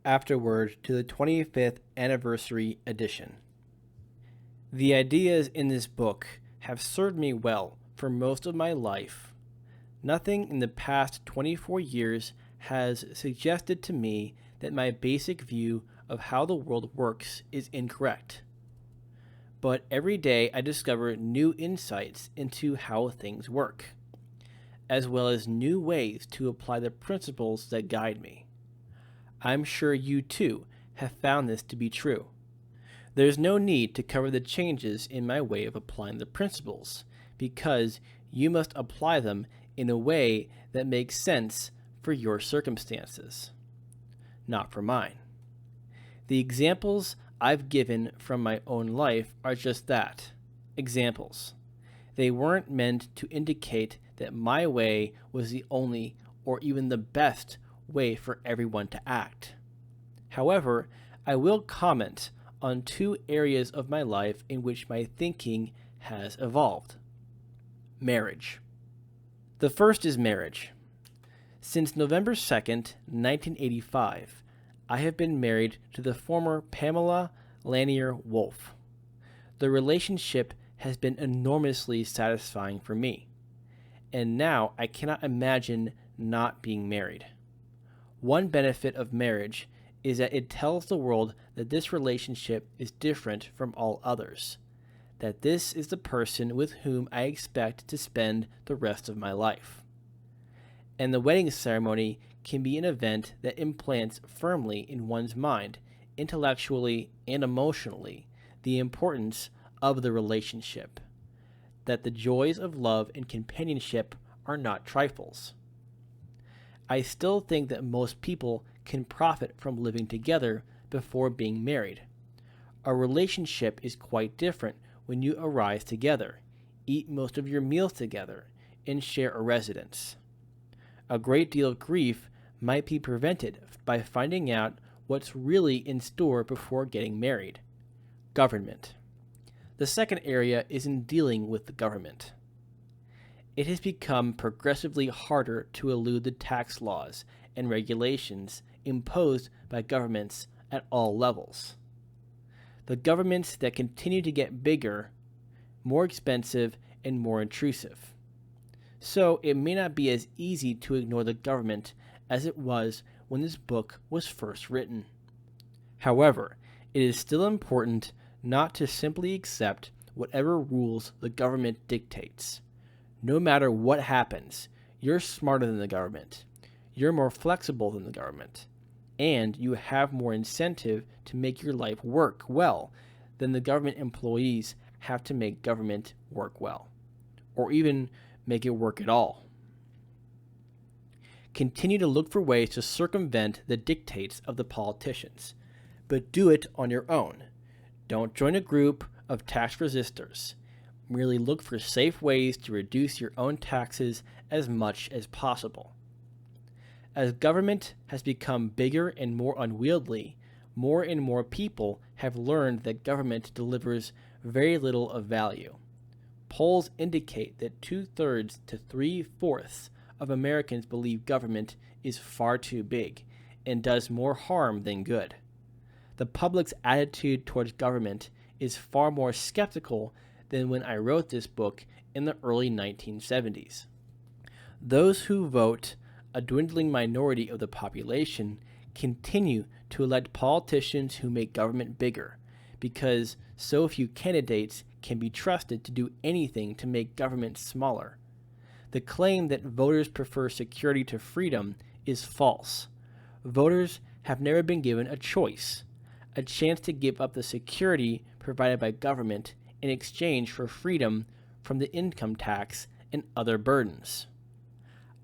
Afterword to the 25th Anniversary Edition. The ideas in this book have served me well for most of my life. Nothing in the past 24 years has suggested to me that my basic view of how the world works is incorrect. But every day I discover new insights into how things work, as well as new ways to apply the principles that guide me. I'm sure you too have found this to be true. There's no need to cover the changes in my way of applying the principles, because you must apply them in a way that makes sense for your circumstances, not for mine. The examples I've given from my own life are just that, examples. They weren't meant to indicate that my way was the only or even the best way for everyone to act. However, I will comment on two areas of my life in which my thinking has evolved. Marriage. The first is marriage. Since November 2nd, 1985, I have been married to the former Pamela Lanier Wolfe. The relationship has been enormously satisfying for me, and now I cannot imagine not being married. One benefit of marriage is that it tells the world that this relationship is different from all others, that this is the person with whom I expect to spend the rest of my life. And the wedding ceremony can be an event that implants firmly in one's mind, intellectually and emotionally, the importance of the relationship, that the joys of love and companionship are not trifles. I still think that most people can profit from living together before being married. A relationship is quite different when you arise together, eat most of your meals together, and share a residence. A great deal of grief might be prevented by finding out what's really in store before getting married. Government. The second area is in dealing with the government. It has become progressively harder to elude the tax laws and regulations imposed by governments at all levels. The governments that continue to get bigger, more expensive, and more intrusive. So it may not be as easy to ignore the government as it was when this book was first written. However, it is still important not to simply accept whatever rules the government dictates. No matter what happens, you're smarter than the government, you're more flexible than the government, and you have more incentive to make your life work well than the government employees have to make government work well, or even make it work at all. Continue to look for ways to circumvent the dictates of the politicians, but do it on your own. Don't join a group of tax resistors. Merely look for safe ways to reduce your own taxes as much as possible. As government has become bigger and more unwieldy, more and more people have learned that government delivers very little of value. Polls indicate that 2/3 to 3/4 of Americans believe government is far too big and does more harm than good. The public's attitude towards government is far more skeptical than when I wrote this book in the early 1970s. Those who vote, a dwindling minority of the population, continue to elect politicians who make government bigger, because so few candidates can be trusted to do anything to make government smaller. The claim that voters prefer security to freedom is false. Voters have never been given a choice, a chance to give up the security provided by government in exchange for freedom from the income tax and other burdens.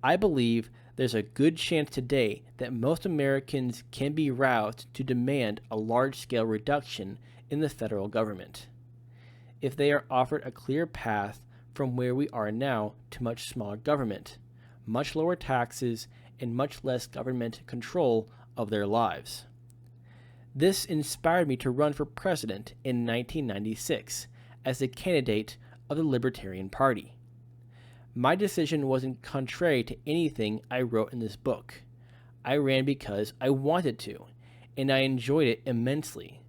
I believe there's a good chance today that most Americans can be roused to demand a large-scale reduction in the federal government, if they are offered a clear path from where we are now to much smaller government, much lower taxes, and much less government control of their lives. This inspired me to run for president in 1996 as the candidate of the Libertarian Party. My decision wasn't contrary to anything I wrote in this book. I ran because I wanted to, and I enjoyed it immensely.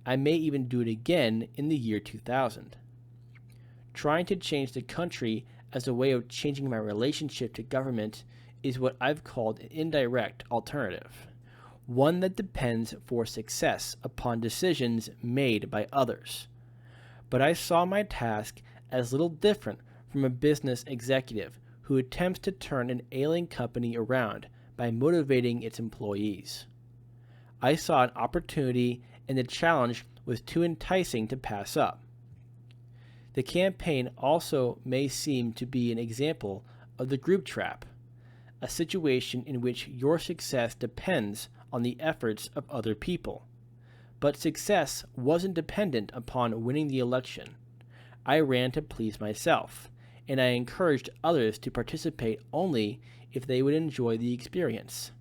I may even do it again in the year 2000. Trying to change the country as a way of changing my relationship to government is what I've called an indirect alternative, one that depends for success upon decisions made by others. But I saw my task as little different from a business executive who attempts to turn an ailing company around by motivating its employees. I saw an opportunity, and the challenge was too enticing to pass up. The campaign also may seem to be an example of the group trap, a situation in which your success depends on the efforts of other people. But success wasn't dependent upon winning the election. I ran to please myself, and I encouraged others to participate only if they would enjoy the experience.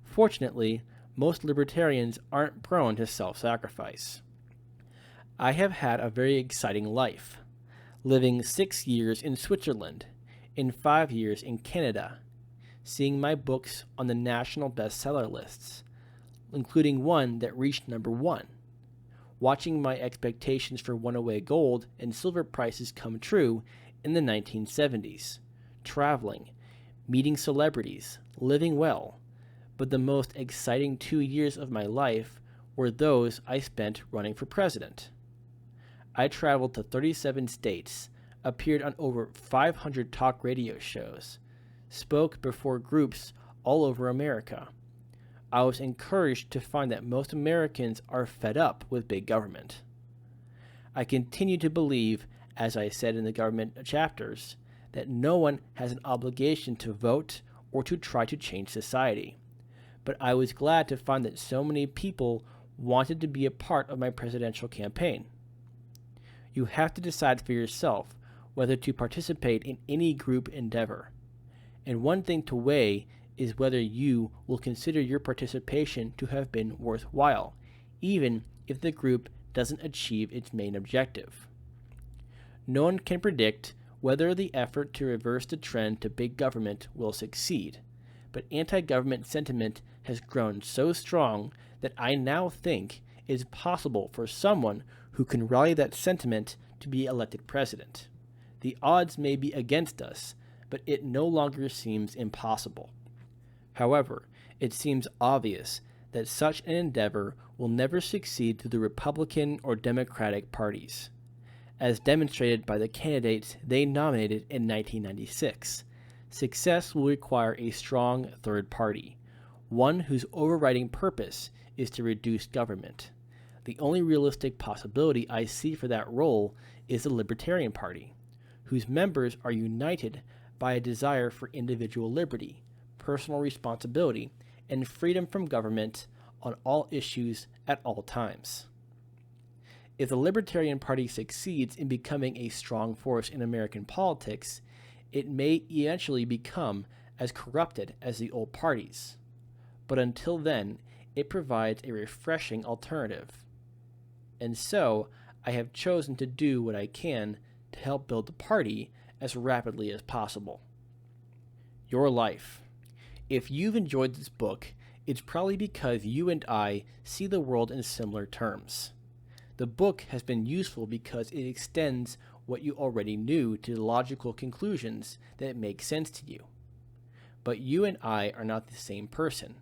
Fortunately, most libertarians aren't prone to self-sacrifice. I have had a very exciting life, living 6 years in Switzerland, in 5 years in Canada, seeing my books on the national bestseller lists, including one that reached #1, watching my expectations for one-away gold and silver prices come true in the 1970s, traveling, meeting celebrities, living well. But the most exciting 2 years of my life were those I spent running for president. I traveled to 37 states, appeared on over 500 talk radio shows, spoke before groups all over America. I was encouraged to find that most Americans are fed up with big government. I continue to believe, as I said in the government chapters, that no one has an obligation to vote or to try to change society. But I was glad to find that so many people wanted to be a part of my presidential campaign. You have to decide for yourself whether to participate in any group endeavor. And one thing to weigh is whether you will consider your participation to have been worthwhile, even if the group doesn't achieve its main objective. No one can predict whether the effort to reverse the trend to big government will succeed, but anti-government sentiment has grown so strong that I now think it is possible for someone who can rally that sentiment to be elected president. The odds may be against us, but it no longer seems impossible. However, it seems obvious that such an endeavor will never succeed through the Republican or Democratic parties, as demonstrated by the candidates they nominated in 1996. Success will require a strong third party, one whose overriding purpose is to reduce government. The only realistic possibility I see for that role is the Libertarian Party, whose members are united by a desire for individual liberty, personal responsibility, and freedom from government on all issues at all times. If the Libertarian Party succeeds in becoming a strong force in American politics, it may eventually become as corrupted as the old parties. But until then, it provides a refreshing alternative. And so, I have chosen to do what I can to help build the party as rapidly as possible. Your life. If you've enjoyed this book, it's probably because you and I see the world in similar terms. The book has been useful because it extends what you already knew to logical conclusions that make sense to you. But you and I are not the same person.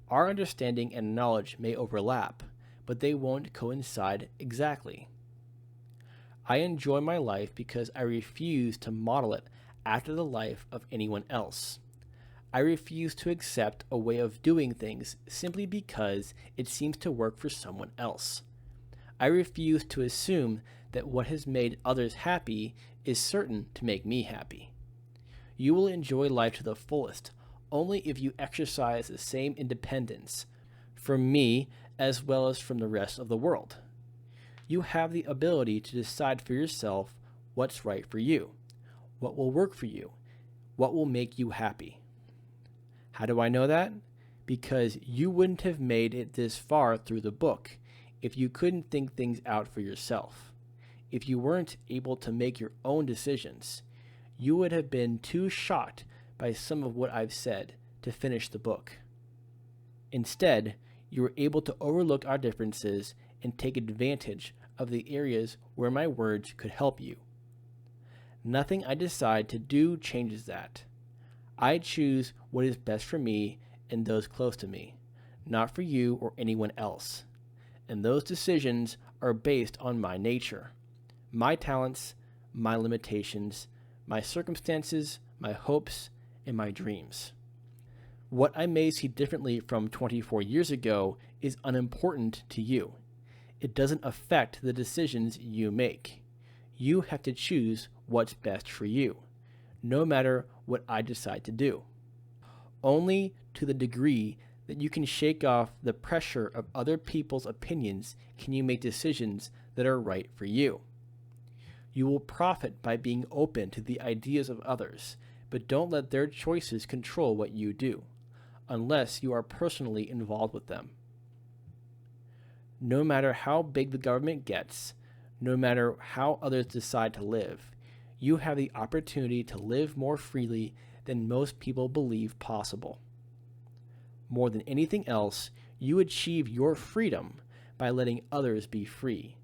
Our understanding and knowledge may overlap, but they won't coincide exactly. I enjoy my life because I refuse to model it after the life of anyone else. I refuse to accept a way of doing things simply because it seems to work for someone else. I refuse to assume that what has made others happy is certain to make me happy. You will enjoy life to the fullest only if you exercise the same independence from me as well as from the rest of the world. You have the ability to decide for yourself what's right for you, what will work for you, what will make you happy. How do I know that? Because you wouldn't have made it this far through the book if you couldn't think things out for yourself. If you weren't able to make your own decisions, you would have been too shocked by some of what I've said to finish the book. Instead, you were able to overlook our differences and take advantage of the areas where my words could help you. Nothing I decide to do changes that. I choose what is best for me and those close to me, not for you or anyone else. And those decisions are based on my nature, my talents, my limitations, my circumstances, my hopes, and my dreams. What I may see differently from 24 years ago is unimportant to you. It doesn't affect the decisions you make. You have to choose what's best for you, no matter what I decide to do. Only to the degree that you can shake off the pressure of other people's opinions can you make decisions that are right for you. You will profit by being open to the ideas of others, but don't let their choices control what you do, unless you are personally involved with them. No matter how big the government gets, no matter how others decide to live, you have the opportunity to live more freely than most people believe possible. More than anything else, you achieve your freedom by letting others be free,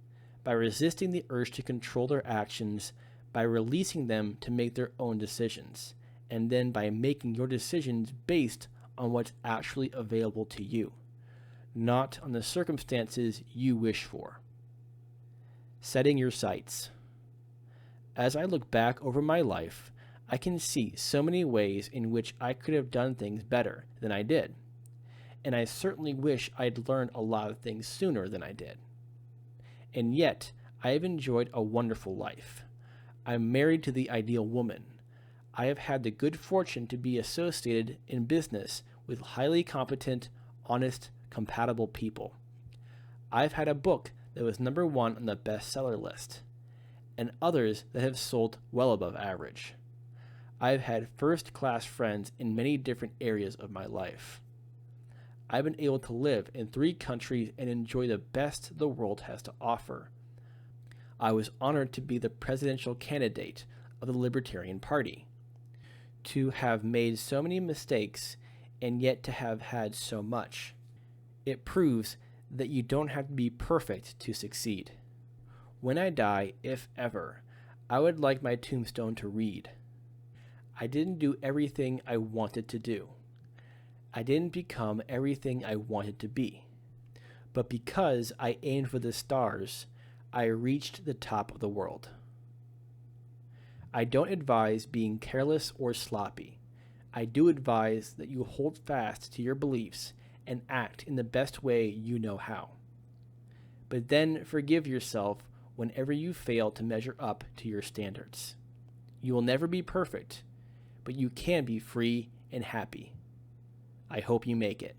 by resisting the urge to control their actions, by releasing them to make their own decisions, and then by making your decisions based on what's actually available to you, not on the circumstances you wish for. Setting your sights. As I look back over my life, I can see so many ways in which I could have done things better than I did, and I certainly wish I'd learned a lot of things sooner than I did. And yet, I have enjoyed a wonderful life. I'm married to the ideal woman. I have had the good fortune to be associated in business with highly competent, honest, compatible people. I've had a book that was number 1 on the bestseller list, and others that have sold well above average. I've had first-class friends in many different areas of my life. I've been able to live in 3 countries and enjoy the best the world has to offer. I was honored to be the presidential candidate of the Libertarian Party, to have made so many mistakes and yet to have had so much. It proves that you don't have to be perfect to succeed. When I die, if ever, I would like my tombstone to read, I didn't do everything I wanted to do. I didn't become everything I wanted to be. But because I aimed for the stars, I reached the top of the world. I don't advise being careless or sloppy. I do advise that you hold fast to your beliefs and act in the best way you know how. But then forgive yourself whenever you fail to measure up to your standards. You will never be perfect, but you can be free and happy. I hope you make it.